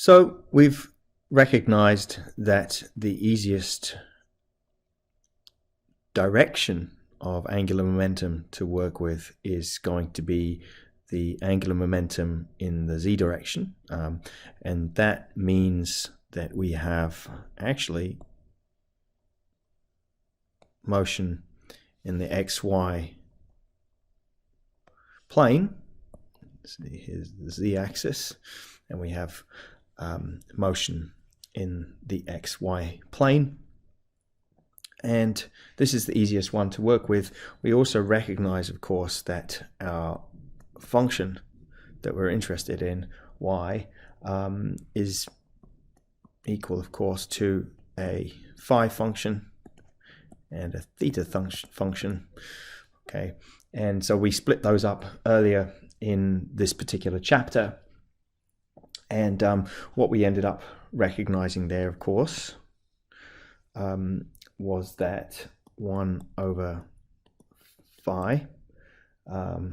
So we've recognized that the easiest direction of angular momentum to work with is going to be the angular momentum in the z direction, and that means that we have actually motion in the xy plane. So here's the z-axis, and we have motion in the xy plane, and this is the easiest one to work with. We also recognize, of course, that our function that we're interested in, y, is equal, of course, to a phi function and a theta function. Okay, and so we split those up earlier in this particular chapter, and what we ended up recognizing there, of course, was that 1 over phi. So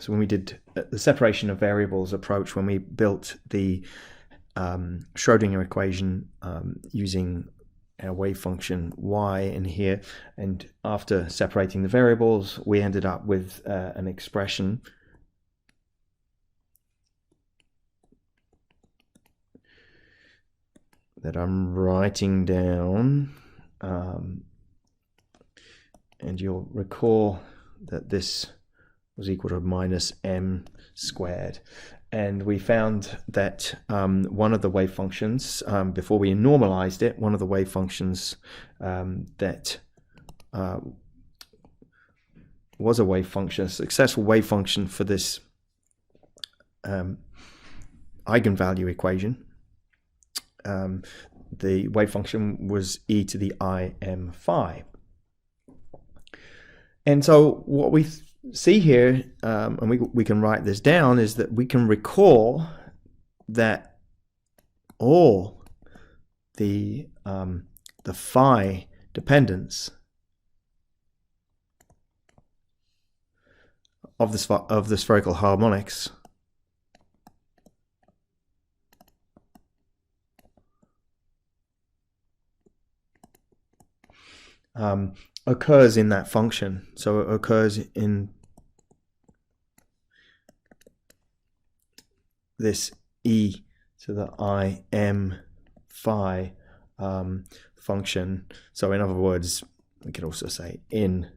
when we did the separation of variables approach, when we built the Schrodinger equation using our wave function y in here, and after separating the variables, we ended up with an expression that I'm writing down, and you'll recall that this was equal to minus m squared, and we found that one of the wave functions, before we normalized it, one of the wave functions that was a wave function, a successful wave function for this eigenvalue equation, the wave function was e to the im phi. And so what we see here, and we can write this down, is that we can recall that all the phi dependence of the spherical harmonics occurs in that function. So it occurs in this e to the im phi function. So in other words, we could also say in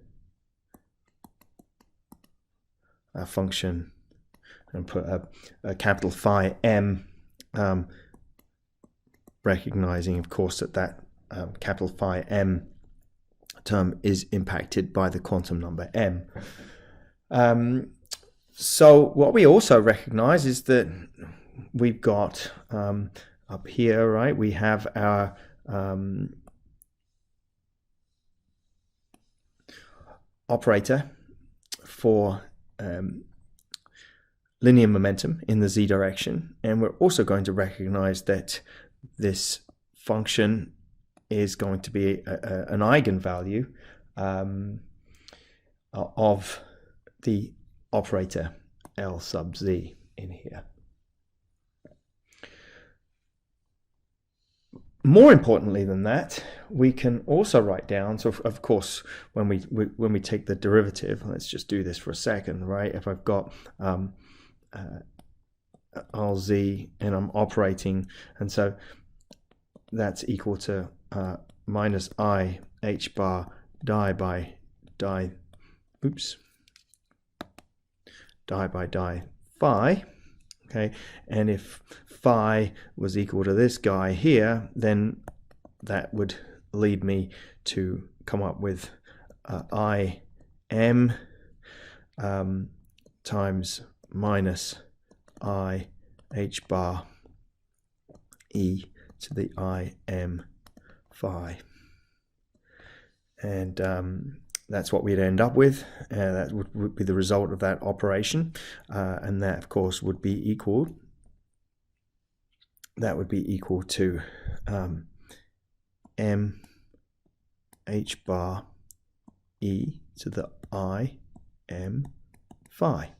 a function and put a capital phi m, recognizing, of course, that capital phi m term is impacted by the quantum number m. So what we also recognize is that we've got up here, right, we have our operator for linear momentum in the z direction, and we're also going to recognize that this function is going to be an eigenvalue of the operator L sub z in here. More importantly than that, we can also write down, so of course when we take the derivative, let's just do this for a second, right? If I've got Lz and I'm operating, and so that's equal to minus I h bar di by di phi. Okay, and if phi was equal to this guy here, then that would lead me to come up with I m times minus I h bar e to the I m phi, and that's what we'd end up with. That would be the result of that operation, and that, of course, would be equal. That would be equal to m h bar e to the I m phi.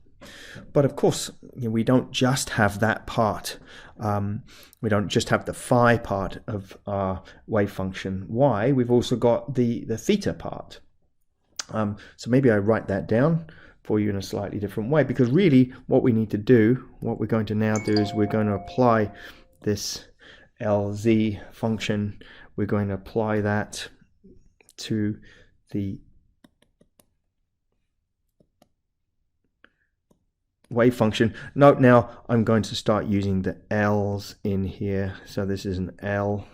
But of course, we don't just have that part. We don't just have the phi part of our wave function y. We've also got the theta part. So maybe I write that down for you in a slightly different way, because really what we need to do, what we're going to now do, is we're going to apply this LZ function. We're going to apply that to the wave function. Note now I'm going to start using the L's in here. So this is an L,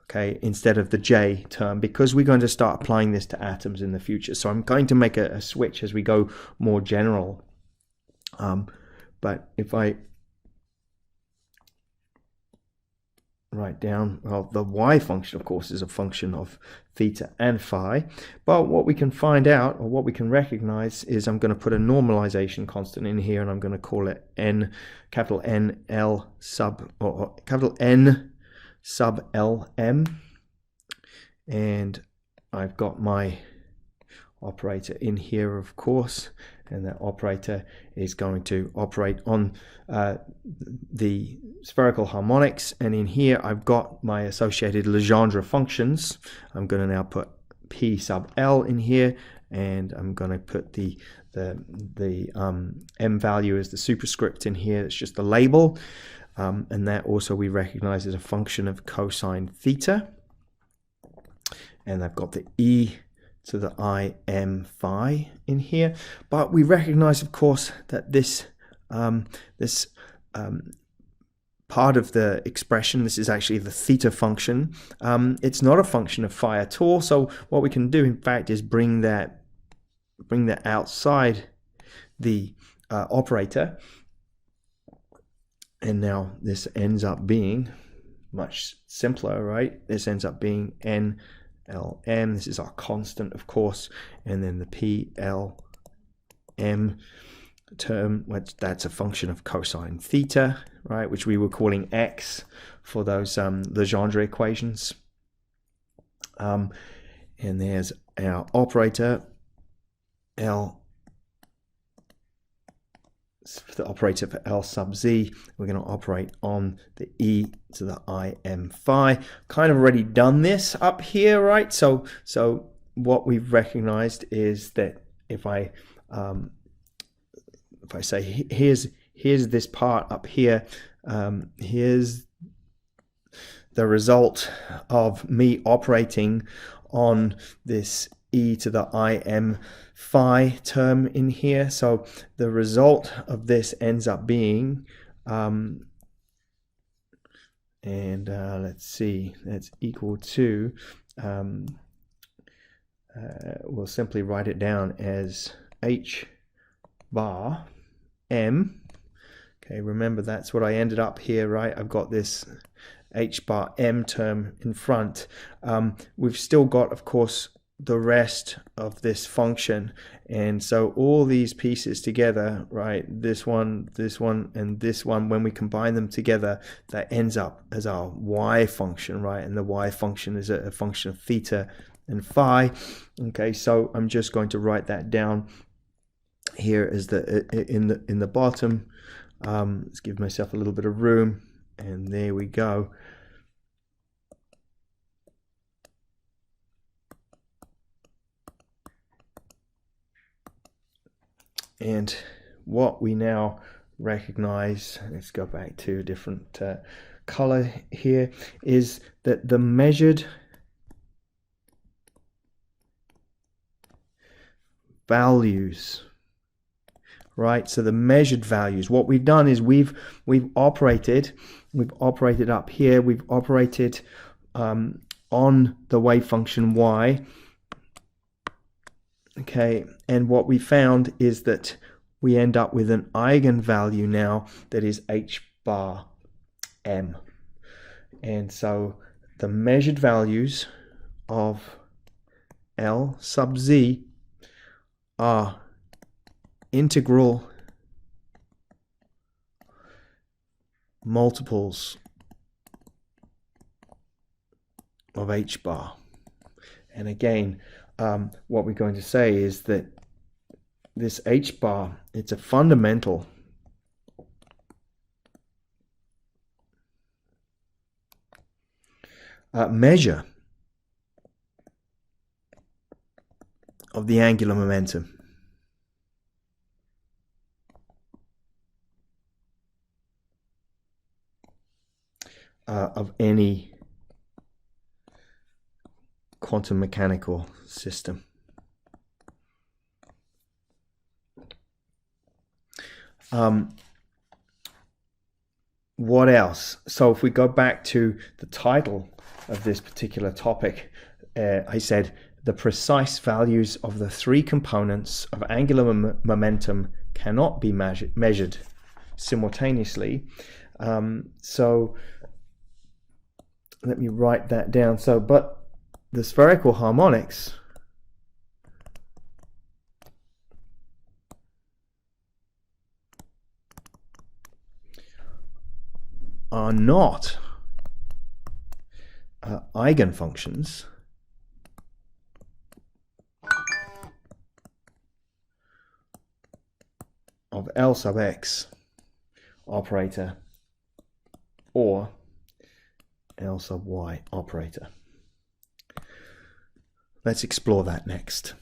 okay, instead of the J term, because we're going to start applying this to atoms in the future. So I'm going to make a switch as we go more general. But if I write down, well, the y function, of course, is a function of theta and phi. But what we can find out, or what we can recognize, is I'm going to put a normalization constant in here, and I'm going to call it n, capital N L sub, or capital N sub Lm. And I've got my operator in here, of course, and that operator is going to operate on the spherical harmonics. And in here I've got my associated Legendre functions. I'm going to now put P sub L in here, and I'm going to put the M value as the superscript in here. It's just the label, and that also we recognize as a function of cosine theta. And I've got the E to the Im phi in here, but we recognize, of course, that this part of the expression, this is actually the theta function. It's not a function of phi at all. So what we can do, in fact, is bring that outside the operator, and now this ends up being much simpler, right? This ends up being n Lm, this is our constant, of course, and then the PLM term, that's a function of cosine theta, right, which we were calling x for those Legendre equations. And there's our operator, L, the operator for L sub z. We're going to operate on the E to the Im phi. Kind of already done this up here, right? So what we've recognized is that if I say here's this part up here, here's the result of me operating on this E to the Im phi term in here. So the result of this ends up being, let's see, that's equal to, we'll simply write it down as H bar M. Okay, remember that's what I ended up here, right? I've got this H bar M term in front. We've still got, of course, the rest of this function, and so all these pieces together, right, this one, and this one, when we combine them together, that ends up as our y function, right? And the y function is a function of theta and phi. Okay, so I'm just going to write that down here as the in the bottom. Let's give myself a little bit of room, and there we go. And what we now recognize, let's go back to a different color here, is that the measured values, right? So the measured values, what we've done is we've operated up here, we've operated on the wave function y. Okay, and what we found is that we end up with an eigenvalue now that is H bar M. And so the measured values of L sub z are integral multiples of H bar. And again, what we're going to say is that this H bar, it's a fundamental measure of the angular momentum of any quantum mechanical system. What else? So if we go back to the title of this particular topic, I said the precise values of the three components of angular momentum cannot be measured simultaneously. So let me write that down. So, but the spherical harmonics are not eigenfunctions of L sub x operator or L sub y operator. Let's explore that next.